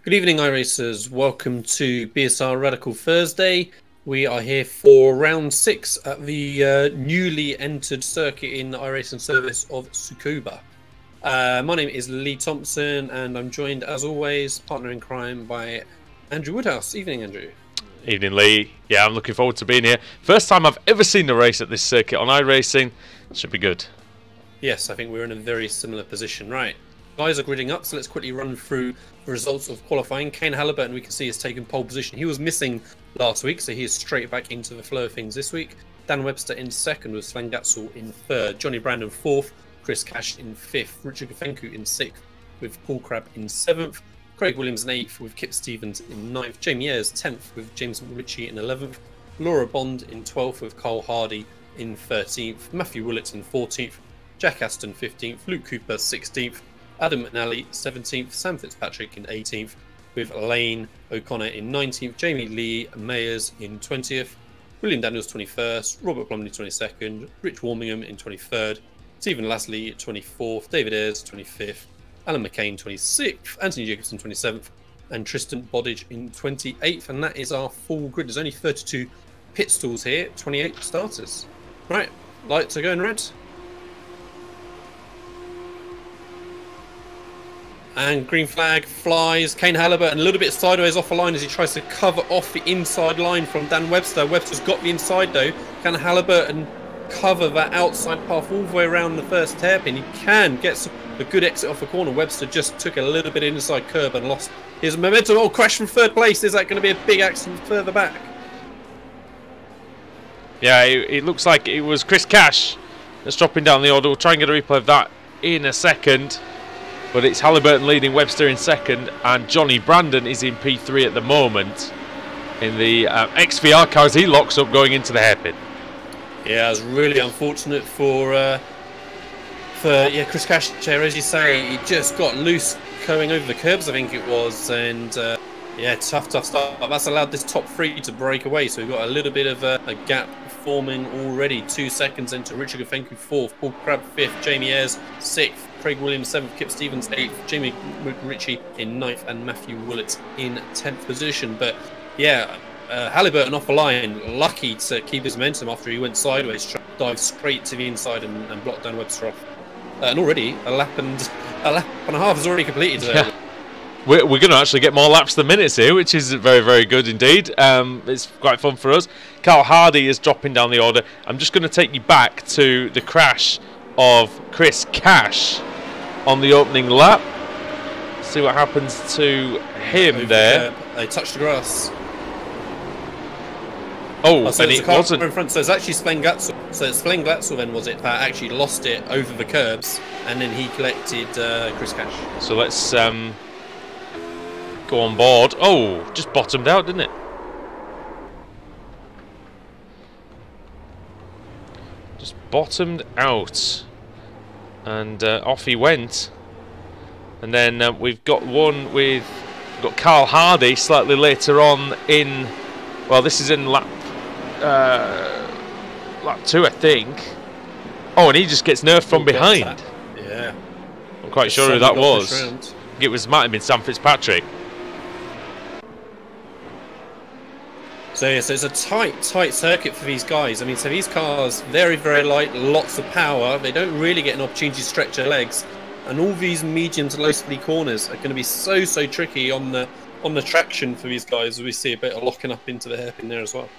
Good evening, iRacers. Welcome to BSR Radical Thursday. We are here for round 6 at the newly entered circuit in the iRacing service of Tsukuba. My name is Lee Thompson, and I'm joined, as always, partner in crime by Andrew Woodhouse. Evening, Andrew. Evening, Lee. Yeah, I'm looking forward to being here. First time I've ever seen a race at this circuit on iRacing. Should be good. Yes, I think we're in a very similar position. Right. Guys are gridding up, so let's quickly run through the results of qualifying. Kane Halliburton, we can see, has taken pole position. He was missing last week, so he is straight back into the flow of things this week. Dan Webster in second, with Sven Gatzel in third. Johnny Brandon fourth, Chris Cash in fifth. Richard Gafenku in sixth, with Paul Crabb in seventh. Craig Williams in eighth, with Kip Stevens in ninth. Jamie Ayres 10th, with James Ritchie in 11th. Laura Bond in 12th, with Carl Hardy in 13th. Matthew Willett in 14th. Jack Aston 15th. Luke Cooper 16th. Adam McNally 17th, Sam Fitzpatrick in 18th, with Lane O'Connor in 19th, Jamie Lee Mayers in 20th, William Daniels 21st, Robert Plumley 22nd, Rich Warmingham in 23rd, Stephen Lasley 24th, David Ayres 25th, Alan McCain 26th, Anthony Jacobson 27th, and Tristan Boddage in 28th. And that is our full grid. There's only 32 pit stalls here, 28 starters. Right, lights are going red. And green flag flies. Kane Halliburton a little bit sideways off the line as he tries to cover off the inside line from Dan Webster. Webster's got the inside though. Can Halliburton cover that outside path all the way around the first hairpin? He can get a good exit off the corner. Webster just took a little bit inside curb and lost his momentum. Oh, crash from third place. Is that going to be a big accident further back? Yeah, it looks like it was Chris Cash that's dropping down the order. We'll try and get a replay of that in a second. But it's Halliburton leading Webster in second, and Johnny Brandon is in P3 at the moment in the XVR car as he locks up going into the hairpin. Yeah, it was really unfortunate for Chris Cash, as you say. He just got loose going over the curbs, I think it was, and tough start. That's allowed this top three to break away, so we've got a little bit of a gap forming already. 2 seconds into Richard Gafenku 4th, Paul Crabb 5th, Jamie Ayres 6th, Craig Williams 7th, Kip Stevens 8th, Jamie Ritchie in 9th, and Matthew Willett in 10th position. But yeah, Halliburton off the line, lucky to keep his momentum after he went sideways, dived straight to the inside and blocked Dan Webster off. And already a lap and a half is already completed. Yeah. We're going to actually get more laps than minutes here, which is very, very good indeed. It's quite fun for us. Carl Hardy is dropping down the order. I'm just going to take you back to the crash of Chris Cash on the opening lap. See what happens to him there. They touched the grass. Oh, so and it wasn't in front. So it's actually Sven Gatzel. So it's Sven Gatzel then, was it, that actually lost it over the curbs, and then he collected Chris Cash. So let's go on board. Oh, just bottomed out, didn't it? Just bottomed out, and off he went. And then we've got Carl Hardy slightly later on in. Well, this is in lap 2, I think. Oh, and he just gets nerfed from behind. Yeah, I'm quite sure who that was. It might have been Sam Fitzpatrick. So yeah, so it's a tight circuit for these guys. I mean, so these cars, very, very light, lots of power. They don't really get an opportunity to stretch their legs, and all these medium to low speed corners are going to be so tricky on the traction for these guys. We see a bit of locking up into the hairpin there as well.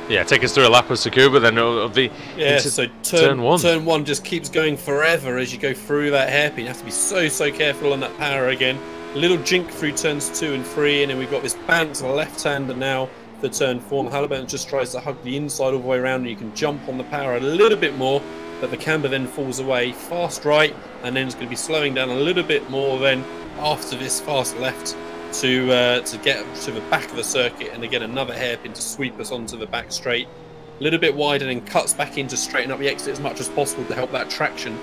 Yeah, take us through a lap of Tsukuba, then it'll be so turn one just keeps going forever as you go through that hairpin. You have to be so careful on that power again. A little jink through turns 2 and 3, and then we've got this bounce left-hander now for turn 4. Halliburton just tries to hug the inside all the way around, and you can jump on the power a little bit more, but the camber then falls away. Fast right, and then it's going to be slowing down a little bit more then after this fast left to get to the back of the circuit, and again another hairpin to sweep us onto the back straight. A little bit wider, and then cuts back in to straighten up the exit as much as possible to help that traction.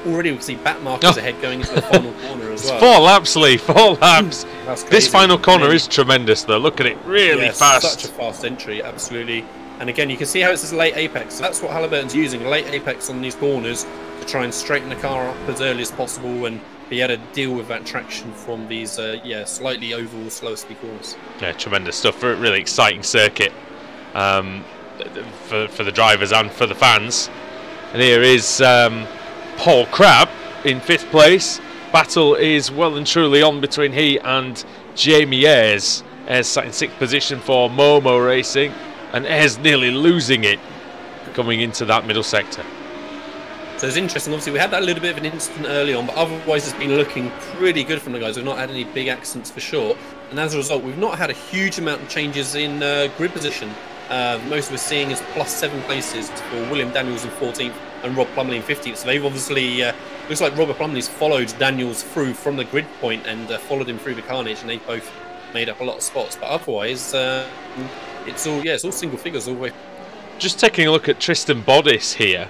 Already we can see back markers ahead going into the final corner as well. 4 laps, Lee, 4 laps. This final corner is tremendous though. Look at it, really fast. Such a fast entry, absolutely. And again, you can see how it says late apex. So that's what Halliburton's using, late apex on these corners to try and straighten the car up as early as possible and be able to deal with that traction from these slightly oval, slower speed corners. Yeah, tremendous stuff for a really exciting circuit for the drivers and for the fans. And here is Paul Crabb in 5th place. Battle is well and truly on between he and Jamie Ayres. Ayres sat in 6th position for Momo Racing, and Ayres nearly losing it coming into that middle sector. So it's interesting. Obviously, we had that little bit of an incident early on, but otherwise it's been looking pretty good from the guys. We've not had any big accidents for sure, and as a result, we've not had a huge amount of changes in grid position. Most we're seeing is +7 places for William Daniels in 14th and Rob Plumley in 15th. So they've obviously looks like Robert Plumley's followed Daniels through from the grid point and followed him through the carnage, and they both made up a lot of spots. But otherwise, it's all single figures all the way. Just taking a look at Tristan Bodis here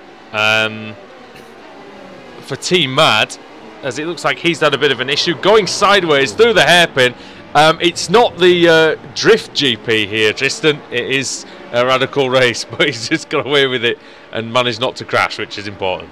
for Team Mad, as it looks like he's had a bit of an issue going sideways through the hairpin. It's not the drift GP here, Tristan. It is a radical race, but he's just got away with it and managed not to crash, which is important.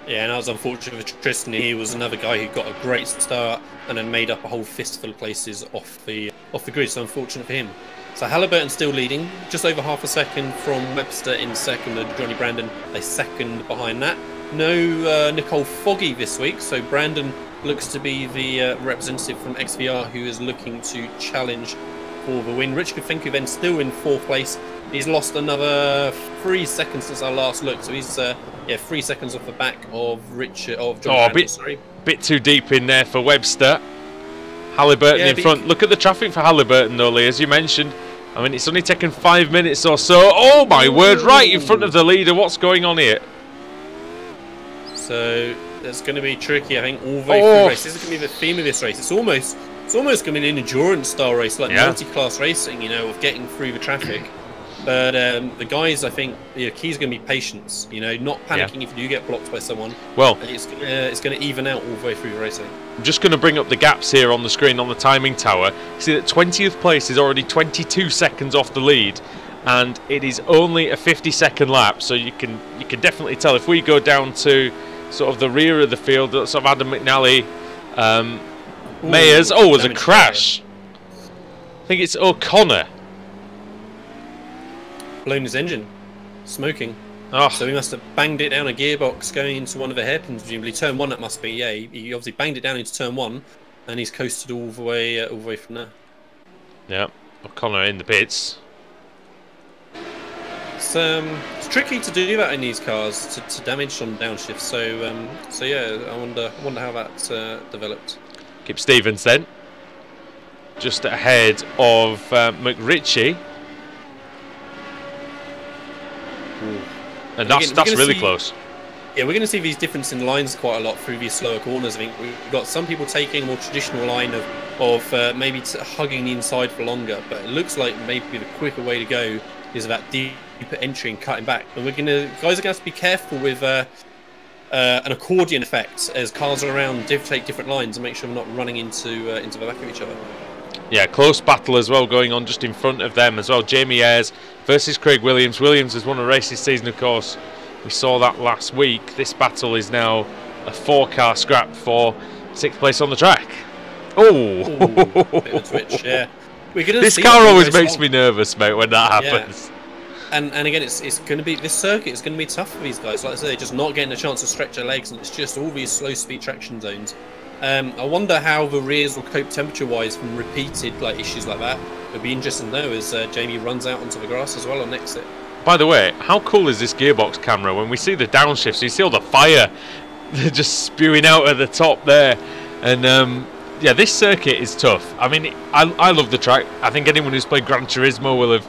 Yeah, and that was unfortunate for Tristan. He was another guy who got a great start and then made up a whole fistful of places off the grid. So unfortunate for him. So Halliburton still leading, just over half a second from Webster in 2nd, and Johnny Brandon a 2nd behind that. No Nicole Foggy this week, so Brandon looks to be the representative from XVR who is looking to challenge for the win. Rich Kufenko then still in 4th place. He's lost another 3 seconds since our last look, so he's 3 seconds off the back of John Brandon, bit too deep in there for Webster. Halliburton in front. Look at the traffic for Halliburton though, Lee, as you mentioned. I mean, it's only taken 5 minutes or so. Oh my word, right in front of the leader. What's going on here? So it's going to be tricky, I think, all the way through the race. This is going to be the theme of this race. It's almost going to be an endurance style race, like multi-class racing, of getting through the traffic. But the guys, I think, the key is going to be patience. Not panicking if you do get blocked by someone. Well, it's going to even out all the way through the racing. I'm just going to bring up the gaps here on the screen on the timing tower. You see that 20th place is already 22 seconds off the lead, and it is only a 50-second lap. So you can definitely tell if we go down to sort of the rear of the field, sort of Adam McNally, Mayers. Oh, it was a crash. I think it's O'Connor. Blown his engine, smoking. Oh. So he must have banged it down a gearbox going into one of the hairpins, presumably turn 1. That must be. Yeah, he obviously banged it down into turn 1, and he's coasted all the way from there. Yeah, O'Connor in the pits. It's tricky to do that in these cars to damage on downshift. So yeah, I wonder how that developed. Kip Stevens then, just ahead of McRitchie. And that's really close. Yeah, we're going to see these differences in lines quite a lot through these slower corners. I think we've got some people taking a more traditional line of maybe hugging the inside for longer, but it looks like maybe the quicker way to go is that deeper entry and cutting back. And guys are going to have to be careful with an accordion effect as cars are around take different lines and make sure we're not running into the back of each other. Yeah, close battle as well going on just in front of them as well. Jamie Ayres versus Craig Williams. Williams has won a race this season, of course. We saw that last week. This battle is now a 4-car scrap for 6th place on the track. Oh! Bit of a twitch, yeah. This car always makes me nervous, mate, when that happens. Yeah. And again, it's going to be, this circuit is going to be tough for these guys. Like I say, they're just not getting a chance to stretch their legs, and it's just all these slow speed traction zones. I wonder how the rears will cope temperature-wise from repeated issues like that. It'll be interesting to know as Jamie runs out onto the grass as well on exit. By the way, how cool is this gearbox camera? When we see the downshifts, you see all the fire just spewing out at the top there. And yeah, this circuit is tough. I mean, I love the track. I think anyone who's played Gran Turismo will have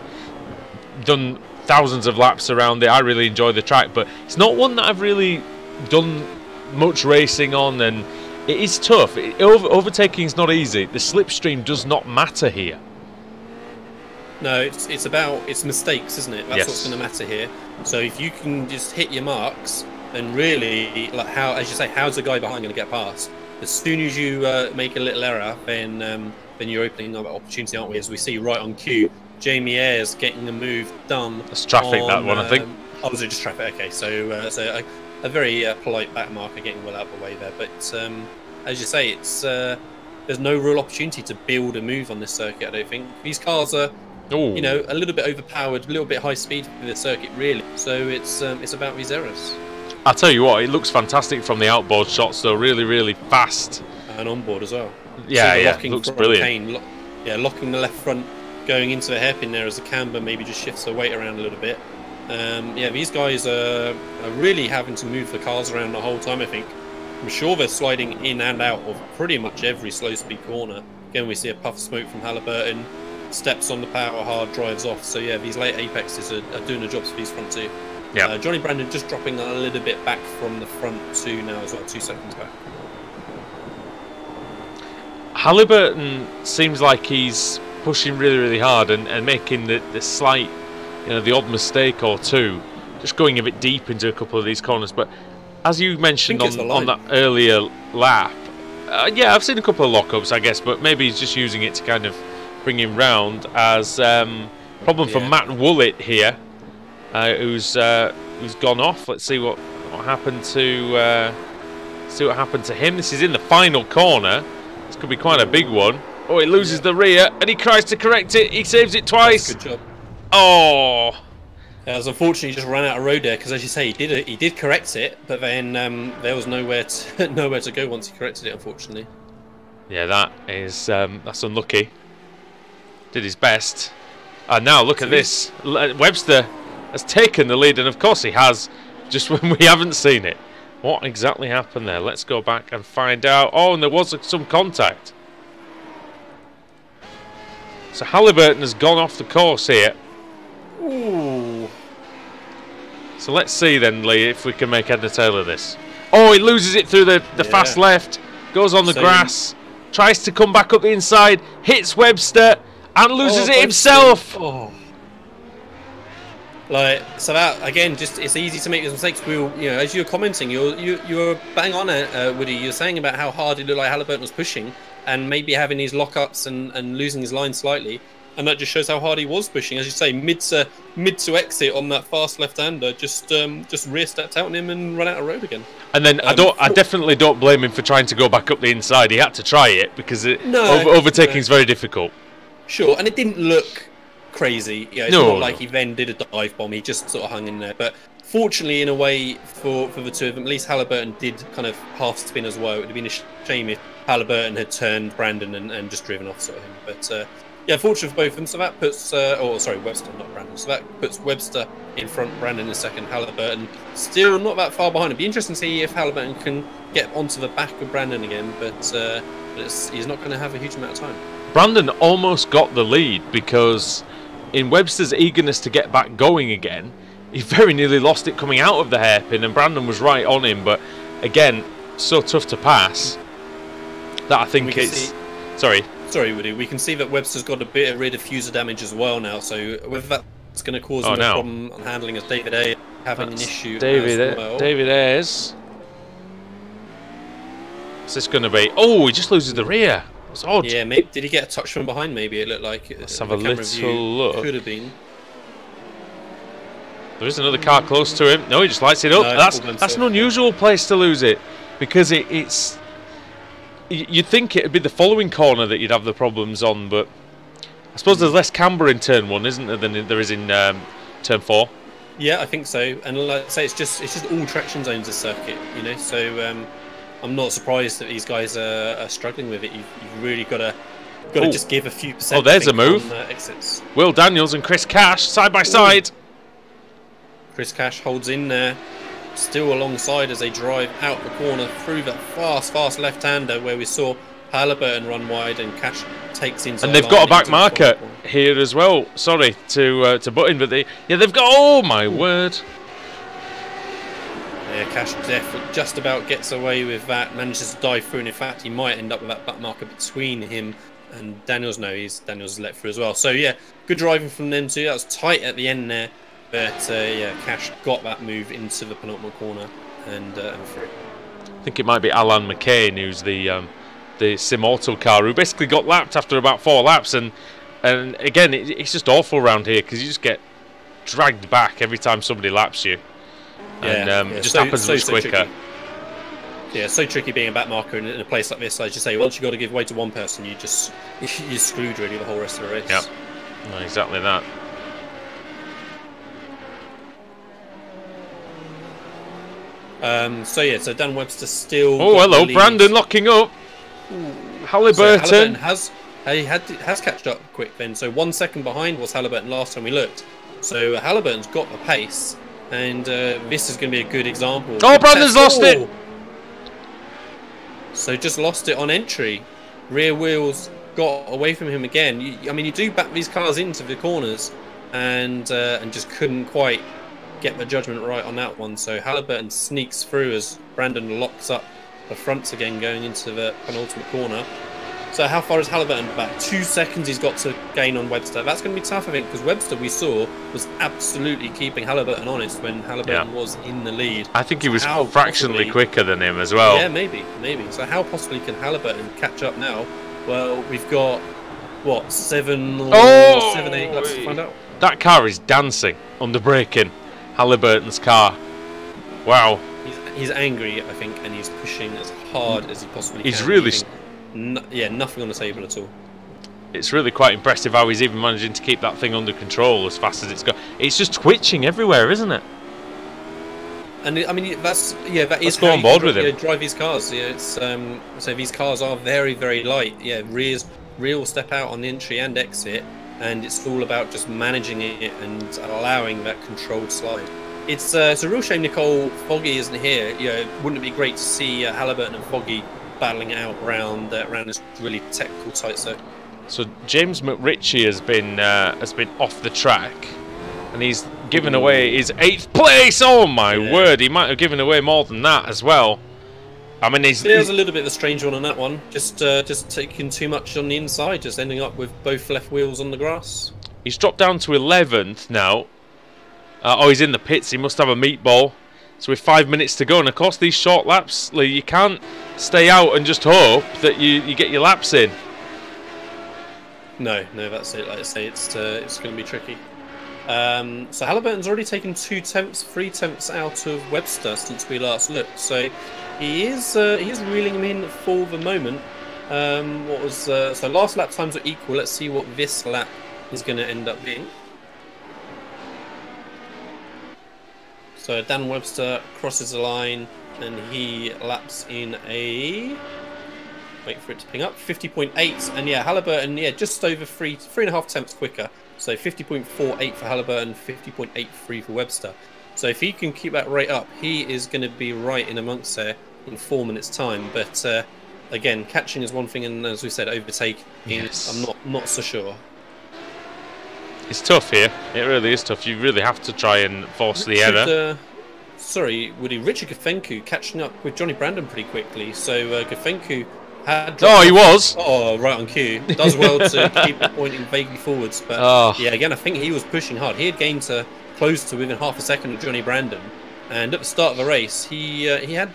done thousands of laps around it. I really enjoy the track, but it's not one that I've really done much racing on, and it is tough. Overtaking is not easy. The slipstream does not matter here. No, it's mistakes, isn't it? That's what's going to matter here. So if you can just hit your marks, and really, as you say, how's the guy behind going to get past? As soon as you make a little error, then you're opening up opportunity, aren't we? As we see right on cue, Jamie Ayres getting a move done. That's traffic, that one, I think. Oh, was it just traffic? Okay, so a very polite back marker getting well out of the way there. But as you say, it's there's no real opportunity to build a move on this circuit. I don't think these cars are, Ooh. you know, a little bit overpowered, a little bit high speed for the circuit, really. So it's about these errors. I'll tell you what, it looks fantastic from the outboard shots, though. Really, really fast. And on board as well. Yeah, yeah, looks brilliant. Kane, locking the left front, going into the hairpin there as the camber maybe just shifts the weight around a little bit. Yeah, these guys are really having to move the cars around the whole time, I think. I'm sure they're sliding in and out of pretty much every slow speed corner. Again, we see a puff of smoke from Halliburton, steps on the power hard, drives off. So yeah, these late apexes are doing the jobs for these front two. Yeah. Johnny Brandon just dropping a little bit back from the front two now as well, 2 seconds back. Halliburton seems like he's pushing really, really hard and making the slight, you know, the odd mistake or two, just going a bit deep into a couple of these corners. But as you mentioned on that earlier lap, yeah, I've seen a couple of lockups, I guess, but maybe he's just using it to kind of bring him round. As problem for Matt Woollett here, who's gone off. Let's see what happened to him. This is in the final corner. This could be quite a big one. Oh, he loses the rear and he tries to correct it. He saves it twice. Good job. Oh. Yeah, it was unfortunate he just ran out of road there because, as you say, he did correct it, but then there was nowhere to go once he corrected it, unfortunately. Yeah, that is that's unlucky. Did his best. And now look at this. Webster has taken the lead, and of course he has, just when we haven't seen it. What exactly happened there? Let's go back and find out. Oh, and there was some contact. So Halliburton has gone off the course here. Ooh. So let's see then, Lee, if we can make head or tail of this. Oh, he loses it through the fast left. Goes on the grass. Tries to come back up the inside. Hits Webster. And loses it himself. Oh. Like, so that again, just it's easy to make these mistakes. You know, as you were commenting, you were bang on it, Woody. You were saying about how hard it looked like Halliburton was pushing, and maybe having these lockups and losing his line slightly, and that just shows how hard he was pushing. As you say, mid to exit on that fast left-hander, just rear stepped out on him and run out of road again. And then I definitely don't blame him for trying to go back up the inside. He had to try it because overtaking is very difficult. Sure, and it didn't look crazy. Yeah, it's not like he then did a dive bomb. He just sort of hung in there. But fortunately, in a way, for the two of them, at least Halliburton did kind of half spin as well. It would have been a shame if Halliburton had turned Brandon and just driven off sort of him. But yeah, fortunate for both of them. So that puts, Webster, not Brandon. So that puts Webster in front, Brandon in second, Halliburton still not that far behind. It'd be interesting to see if Halliburton can get onto the back of Brandon again, but he's not going to have a huge amount of time. Brandon almost got the lead because in Webster's eagerness to get back going again, he very nearly lost it coming out of the hairpin, and Brandon was right on him. But again, so tough to pass that I think it's... Sorry, Woody. We can see that Webster's got a bit of rear diffuser damage as well now, so whether that's going to cause him a problem on handling as David A having an issue as well. David Ayres. What's this going to be? Oh, he just loses the rear. That's odd. Yeah, maybe, did he get a touch from behind? Maybe it looked like. Let's have a little look. Could have been. There is another car close to him. No, he just lights it up. No, that's an unusual place to lose it, because it's. You'd think it'd be the following corner that you'd have the problems on, but I suppose there's less camber in turn 1, isn't there, than there is in turn 4? Yeah, I think so. And like I say, it's just all traction zones this circuit, you know. So I'm not surprised that these guys are struggling with it. You've really got to just give a few percent. Oh, there's a move. Exits. Will Daniels and Chris Cash side by side. Chris Cash holds in there, still alongside as they drive out the corner through that fast left-hander where we saw Halliburton run wide and Cash takes into. And they've got a back marker here as well. Sorry to butt in, but they've got. Oh my word! Yeah, Cash just about gets away with that, manages to dive through, and in fact he might end up with that back marker between him and Daniels. No, Daniels let through as well. So yeah, good driving from them too. That was tight at the end there, but yeah, Cash got that move into the penultimate corner and through. I think it might be Alan McCain, who's the Sim Auto car, who basically got lapped after about 4 laps, and again it's just awful around here because you just get dragged back every time somebody laps you. And it just happens much quicker. Yeah, it's so tricky being a back marker in a place like this. As you say, once you've got to give way to one person, you're screwed really the whole rest of the race. Yep, no, exactly that. So Dan Webster still. Oh, hello, Brandon locking up. Ooh. Halliburton. So Halliburton has catched up quick then. So 1 second behind was Halliburton last time we looked. So Halliburton's got the pace, and this is going to be a good example. Oh, Brandon's lost it. So just lost it on entry. Rear wheels got away from him again. You do back these cars into the corners, and just couldn't quite get the judgment right on that one. So Halliburton sneaks through as Brandon locks up the fronts again going into the penultimate corner. So how far is Halliburton back? 2 seconds he's got to gain on Webster. That's going to be tough, I think, because Webster, we saw, was absolutely keeping Halliburton honest when Halliburton was in the lead. I think he was fractionally quicker than him as well. Yeah, maybe. So how possibly can Halliburton catch up now? Well, we've got, what, 7 or 8 laps to find out. That car is dancing under braking. Halliburton's car. Wow. He's angry, I think, and he's pushing as hard as he possibly can. He's really... nothing on the table at all. It's really quite impressive how he's even managing to keep that thing under control as fast as it's got. It's just twitching everywhere, isn't it? And I mean, that is Let's go on board with him. Drive these cars. Yeah, it's so these cars are very, very light. Yeah, rear will step out on the entry and exit, and it's all about just managing it and allowing that controlled slide. It's a real shame Nicole Foggy isn't here. Wouldn't it be great to see Halliburton and Foggy battling it out around this really technical tight zone? So James McRitchie has been off the track, and he's given away his 8th place. Oh my word! He might have given away more than that as well. I mean, he's a little bit of a strange one on that one. Just taking too much on the inside, just ending up with both left wheels on the grass. He's dropped down to 11th now. He's in the pits. He must have a meatball. So with 5 minutes to go, and of course these short laps, Lee, you can't stay out and just hope that you get your laps in. No, that's it. Like I say, it's going to be tricky. So Halliburton's already taken 3 tenths out of Webster since we last looked. So he is reeling him in for the moment. So last lap times were equal. Let's see what this lap is going to end up being. So Dan Webster crosses the line and he laps in a, wait for it to ping up, 50.8. And Halliburton, just over 3.5 tenths quicker. So 50.48 for Halliburton, 50.83 for Webster. So if he can keep that rate up, he is going to be right in amongst there in 4 minutes time. But again, catching is one thing, and as we said, overtaking, I'm not so sure. It's tough here. It really is tough. You really have to try and force the error. Woody, Richard Gafencu catching up with Johnny Brandon pretty quickly. So Gafencu had... he was! Oh, right on cue. Does well to keep pointing vaguely forwards. But again, I think he was pushing hard. He had gained close to within half a second of Johnny Brandon. And at the start of the race, he had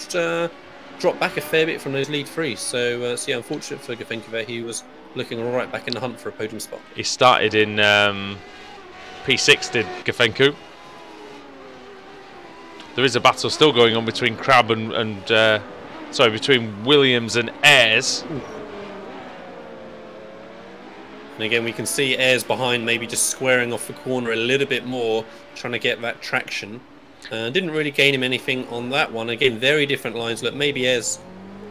dropped back a fair bit from those lead three. So unfortunate for Gafencu there. He was looking right back in the hunt for a podium spot. He started in P6, did Gafencu. There is a battle still going on between Crab between Williams and Ayres. And again, we can see Ayres behind, maybe just squaring off the corner a little bit more, trying to get that traction. Didn't really gain him anything on that one. Again, very different lines. Look, maybe Ayres...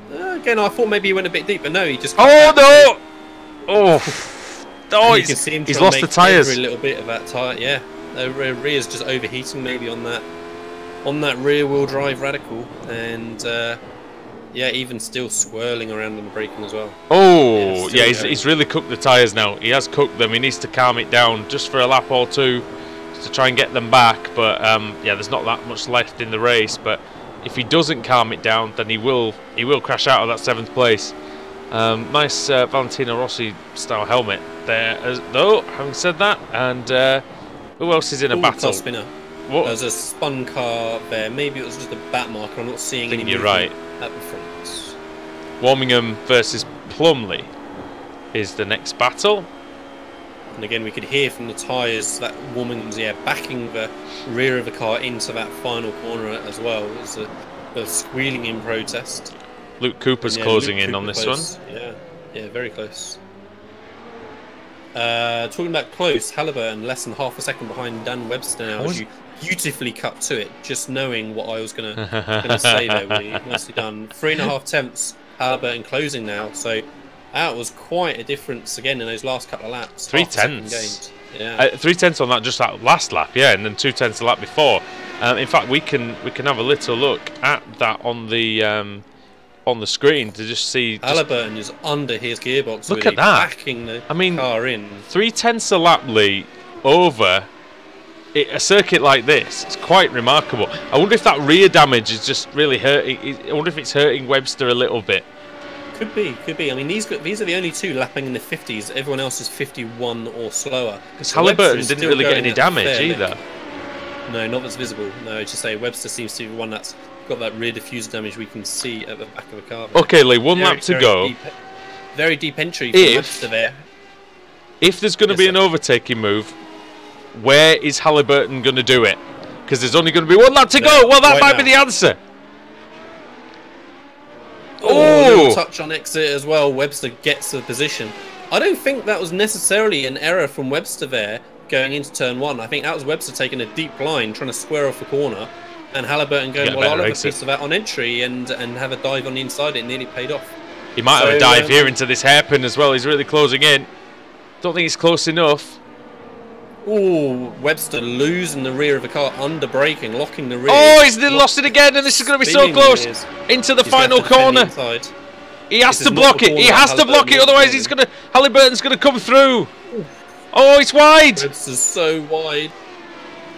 again, I thought maybe he went a bit deep, but no, he just... He's lost the tyres. A little bit of that tyre, yeah. The rear's just overheating maybe on that rear-wheel drive Radical, and even still swirling around on the braking as well. He's really cooked the tyres now. He has cooked them. He needs to calm it down just for a lap or two to try and get them back. But there's not that much left in the race. But if he doesn't calm it down, then he will crash out of that 7th place. Nice Valentino Rossi style helmet there, though. Having said that, and who else is in a battle? Spinner. There's a spun car there. Maybe it was just a bat marker. I'm not seeing any movement at the front. Warmingham versus Plumley is the next battle. And again, we could hear from the tyres that Warmingham's backing the rear of the car into that final corner as well. There's squealing in protest. Luke Cooper's closing in on this one. Yeah, very close. Talking about close, Halliburton less than half a second behind Dan Webster now. As you beautifully cut to it, just knowing what I was gonna say there. Willie. Nicely done. 3.5 tenths. Halliburton closing now. So that was quite a difference again in those last couple of laps. 3 tenths. Yeah. 3 tenths on that just that last lap, yeah, and then 2 tenths the lap before. In fact, we can have a little look at that on the screen to just see. Halliburton is under his gearbox. Look at that. Backing the car in. 3 tenths a lap, Lee, over a circuit like this. It's quite remarkable. I wonder if that rear damage is just really hurting. I wonder if it's hurting Webster a little bit. Could be. I mean, these are the only two lapping in the 50s. Everyone else is 51 or slower. Because Halliburton didn't really get any damage either. No, not that's visible. No, just say Webster seems to be one that's got that rear diffuser damage we can see at the back of the car. Okay, Lee, one lap to go. Very deep entry for Webster there. If there's going to be an overtaking move, where is Halliburton going to do it? Because there's only going to be one lap to go. Well, that might be the answer. Oh, touch on exit as well. Webster gets the position. I don't think that was necessarily an error from Webster there going into turn 1. I think that was Webster taking a deep line, trying to square off the corner, and Halliburton going, well, I'll have a piece of that on entry and have a dive on the inside. It nearly paid off. He might have a dive here into this hairpin as well. He's really closing in. Don't think he's close enough. Oh, Webster losing the rear of the car, under braking, locking the rear. Oh, he's lost it again, and this is going to be so close into the final corner. He has to block it. He has to block it, otherwise Halliburton's going to come through. Oh, it's wide. Webster's so wide.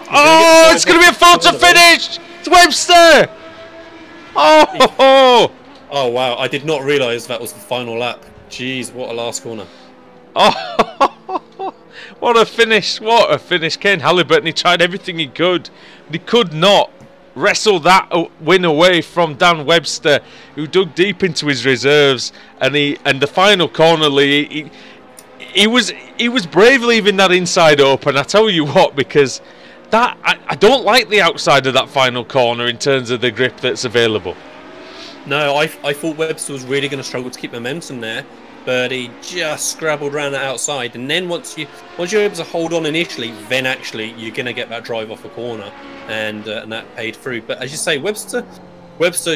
Oh, it's going to be a photo finish. It's Webster. Oh. Oh wow! I did not realise that was the final lap. Jeez, what a last corner. Oh. What a finish! What a finish! Ken Halliburton, he tried everything he could. But he could not wrestle that win away from Dan Webster, who dug deep into his reserves. And the final corner, Lee, he was brave leaving that inside open. I tell you what, because I don't like the outside of that final corner in terms of the grip that's available. No, I thought Webster was really going to struggle to keep momentum there. But he just scrabbled around the outside, and then once you're able to hold on initially, then actually you're going to get that drive off a corner, and that paid through. But as you say, Webster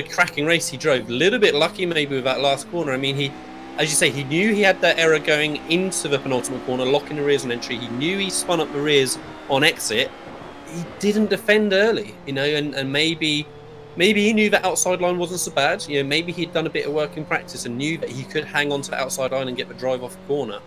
cracking race he drove. A little bit lucky maybe with that last corner. I mean, as you say, he knew he had that error going into the penultimate corner, locking the rears on entry. He knew he spun up the rears on exit. He didn't defend early, and maybe he knew that outside line wasn't so bad. Maybe he'd done a bit of work in practice and knew that he could hang on to the outside line and get the drive off the corner.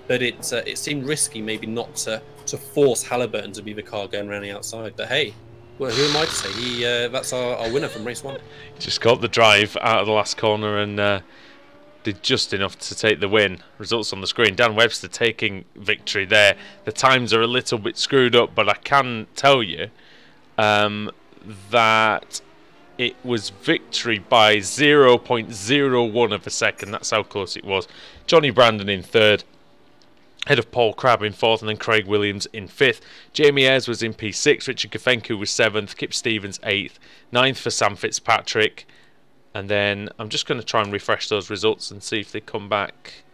But it seemed risky, maybe not to force Halliburton to be the car going around the outside. But hey, well, who am I to say? That's our winner from race 1. Just got the drive out of the last corner and did just enough to take the win. Results on the screen. Dan Webster taking victory there. The times are a little bit screwed up, but I can tell you that it was victory by 0.01 of a second. That's how close it was. Johnny Brandon in 3rd, ahead of Paul Crabb in 4th, and then Craig Williams in 5th. Jamie Ayres was in P6. Richard Kafenko was 7th. Kip Stevens 8th. 9th for Sam Fitzpatrick. And then I'm just going to try and refresh those results and see if they come back.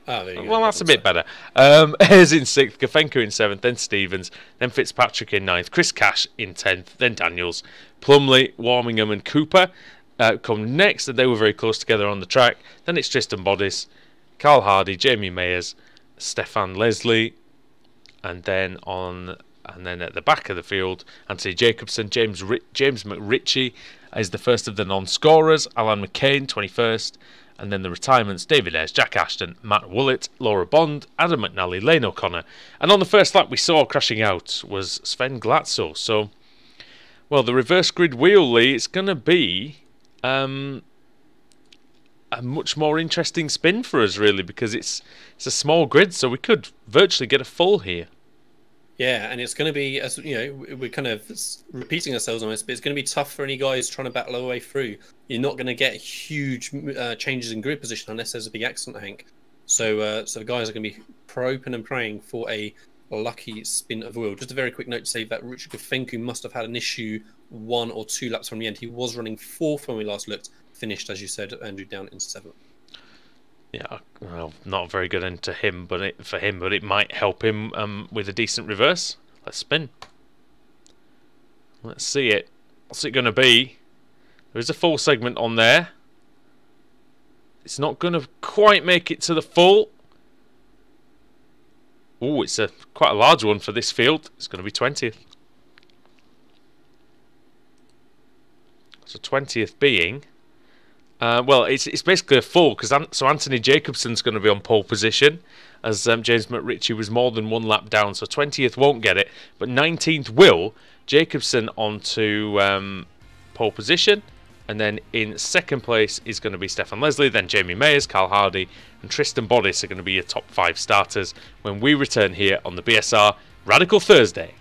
Oh, there you go. Well, that's a bit better. Ayres in 6th, Kafenko in 7th, then Stevens, then Fitzpatrick in 9th, Chris Cash in 10th, then Daniels. Plumley, Warmingham and Cooper come next, and they were very close together on the track. Then it's Tristan Bodis, Carl Hardy, Jamie Mayers, Stefan Leslie, and then at the back of the field, Anthony Jacobson, James McRitchie is the first of the non-scorers, Alan McCain 21st, and then the retirements: David Ayres, Jack Ashton, Matt Woollett, Laura Bond, Adam McNally, Lane O'Connor. And on the first lap we saw crashing out was Sven Glatzel. So, well, the reverse grid wheel, Lee, it's going to be a much more interesting spin for us, really, because it's a small grid, so we could virtually get a full here. Yeah, and it's going to be, as we're kind of repeating ourselves on this, but it's going to be tough for any guys trying to battle their way through. You're not going to get huge changes in grid position unless there's a big accident, I think. So the guys are going to be hoping and praying for a lucky spin of the wheel. Just a very quick note to say that Richard Kafenko must have had an issue 1 or 2 laps from the end. He was running 4th when we last looked. Finished, as you said, Andrew, down in 7th. Yeah, well, not a very good end to him, but it might help him with a decent reverse. Let's spin. Let's see it. What's it going to be? There is a full segment on there. It's not going to quite make it to the full. Oh, it's quite a large one for this field. It's going to be 20th. So 20th being... well, it's basically a full, because so Anthony Jacobson's going to be on pole position, as James McRitchie was more than 1 lap down, so 20th won't get it, but 19th will. Jacobson onto pole position, and then in 2nd place is going to be Stefan Leslie, then Jamie Mayers, Carl Hardy, and Tristan Bodis are going to be your top 5 starters when we return here on the BSR Radical Thursday.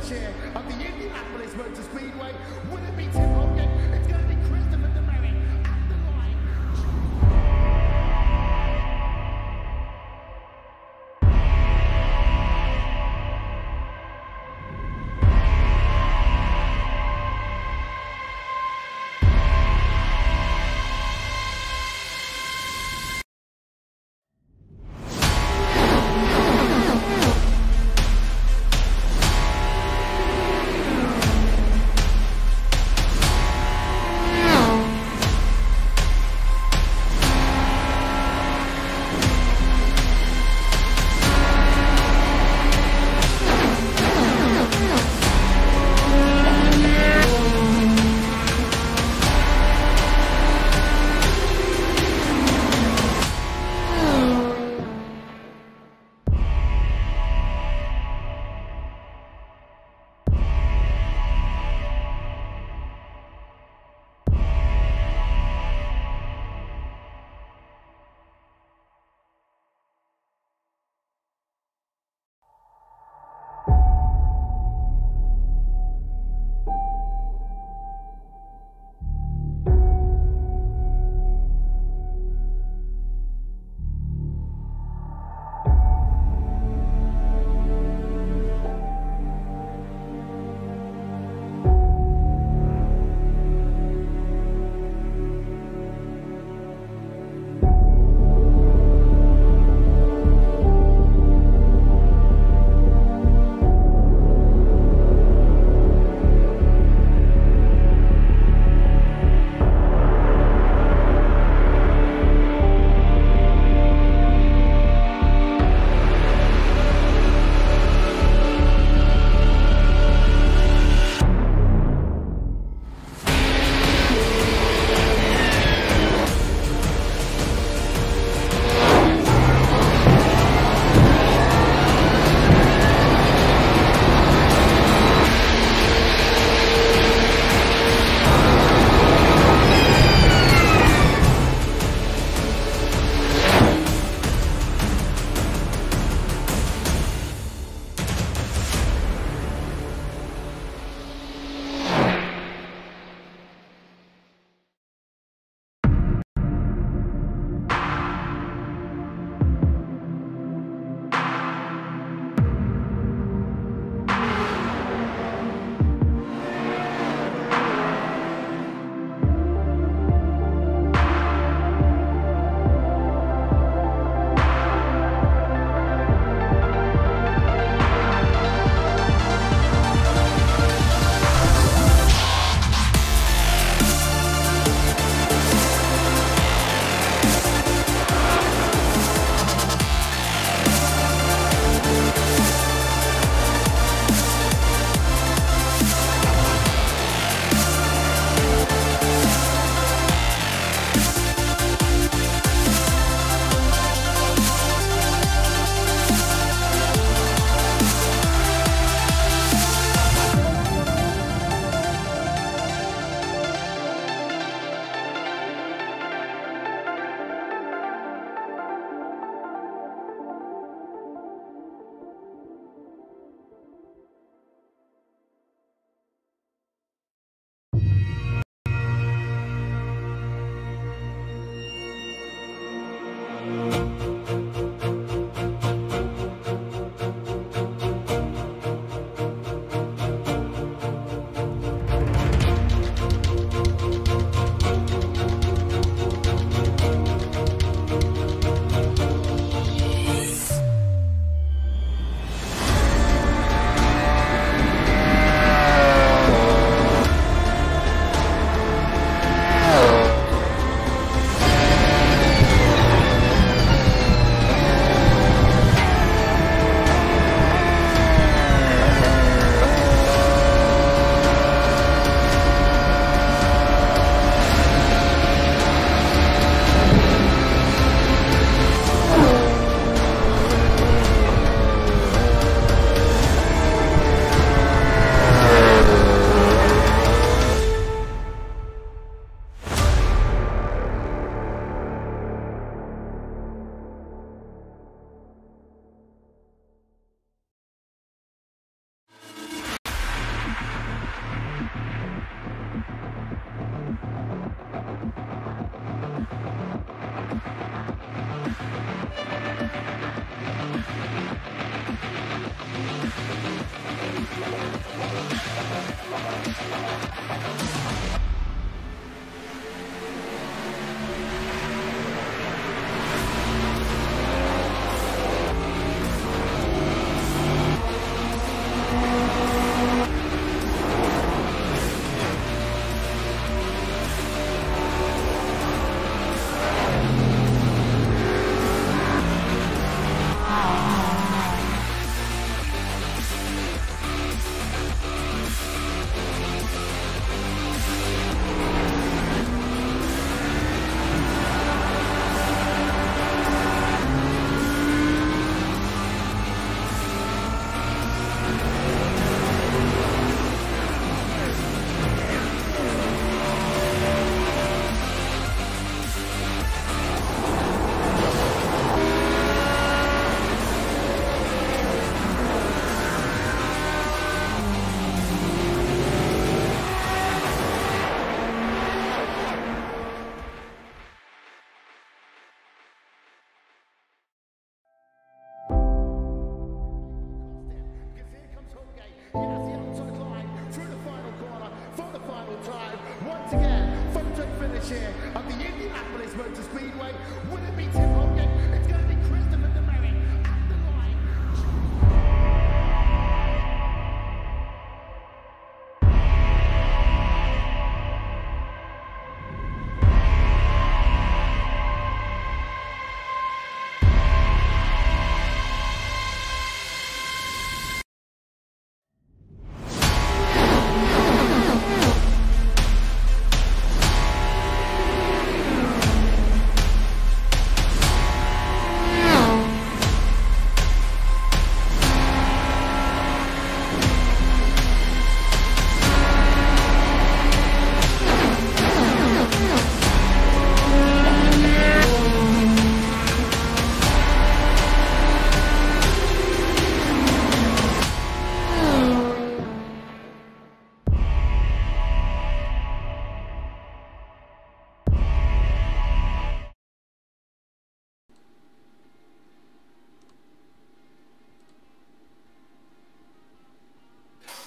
chair of the Indianapolis Motor Speedway. Will it be Tim Hogan? It's going to be Christopher DeMeritt at the line. chair of the Indianapolis Motor Speedway. Will it be Tim Hogan? It's going to be Christopher DeMerrick at the line.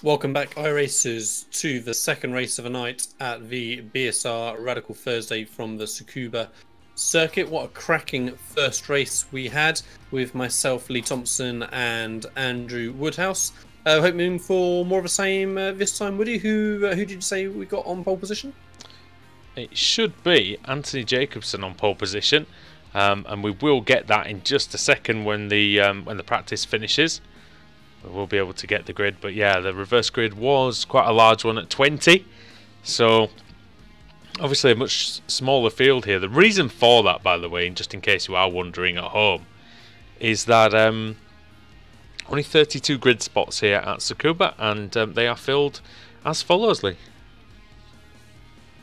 Welcome back, iRacers, to the second race of the night at the BSR Radical Thursday from the Tsukuba circuit. What a cracking first race we had with myself, Lee Thompson, and Andrew Woodhouse. Hoping for more of the same this time, Woody. Who did you say we got on pole position? It should be Anthony Jacobson on pole position, and we will get that in just a second when the practice finishes. We'll be able to get the grid, but yeah, the reverse grid was quite a large one at 20, so obviously a much smaller field here. The reason for that, by the way, just in case you are wondering at home, is that only 32 grid spots here at Tsukuba, and they are filled as follows, Lee.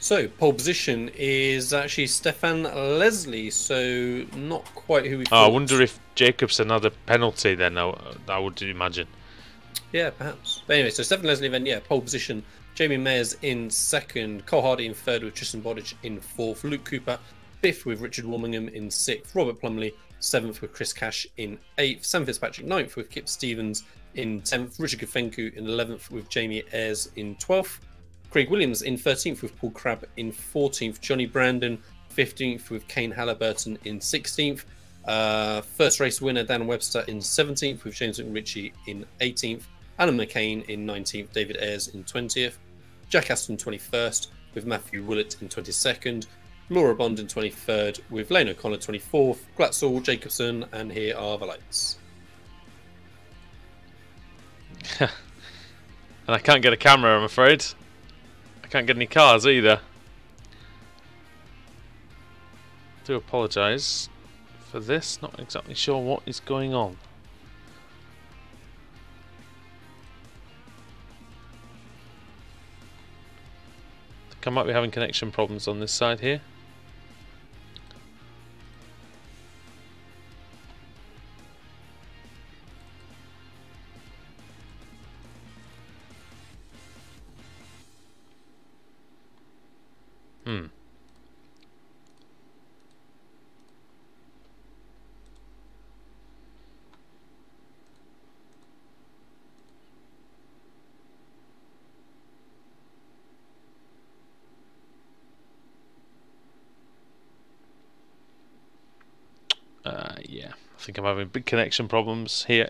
So, pole position is actually Stefan Leslie, so not quite who we thought. Oh, I wonder if Jacobson had a penalty then, I would imagine. Yeah, perhaps. But anyway, so Stefan Leslie then, yeah, pole position. Jamie Mayers in second, Cole Hardy in third with Tristan Bodic in fourth, Luke Cooper fifth with Richard Wormingham in sixth, Robert Plumley seventh with Chris Cash in eighth, Sam Fitzpatrick ninth with Kip Stevens in 10th, Richard Kufenku in 11th with Jamie Ayres in 12th, Craig Williams in 13th with Paul Crabb in 14th, Johnny Brandon 15th with Kane Halliburton in 16th, first race winner Dan Webster in 17th with James McRitchie in 18th, Alan McCain in 19th, David Ayres in 20th, Jack Aston 21st with Matthew Willett in 22nd, Laura Bond in 23rd with Lane O'Connor 24th, Glatzel, Jacobson, and here are the lights. And I can't get a camera, I'm afraid. I can't get any cars either. I do apologise for this, not exactly sure what is going on. I think I might be having connection problems on this side here. Yeah, I think I'm having big connection problems here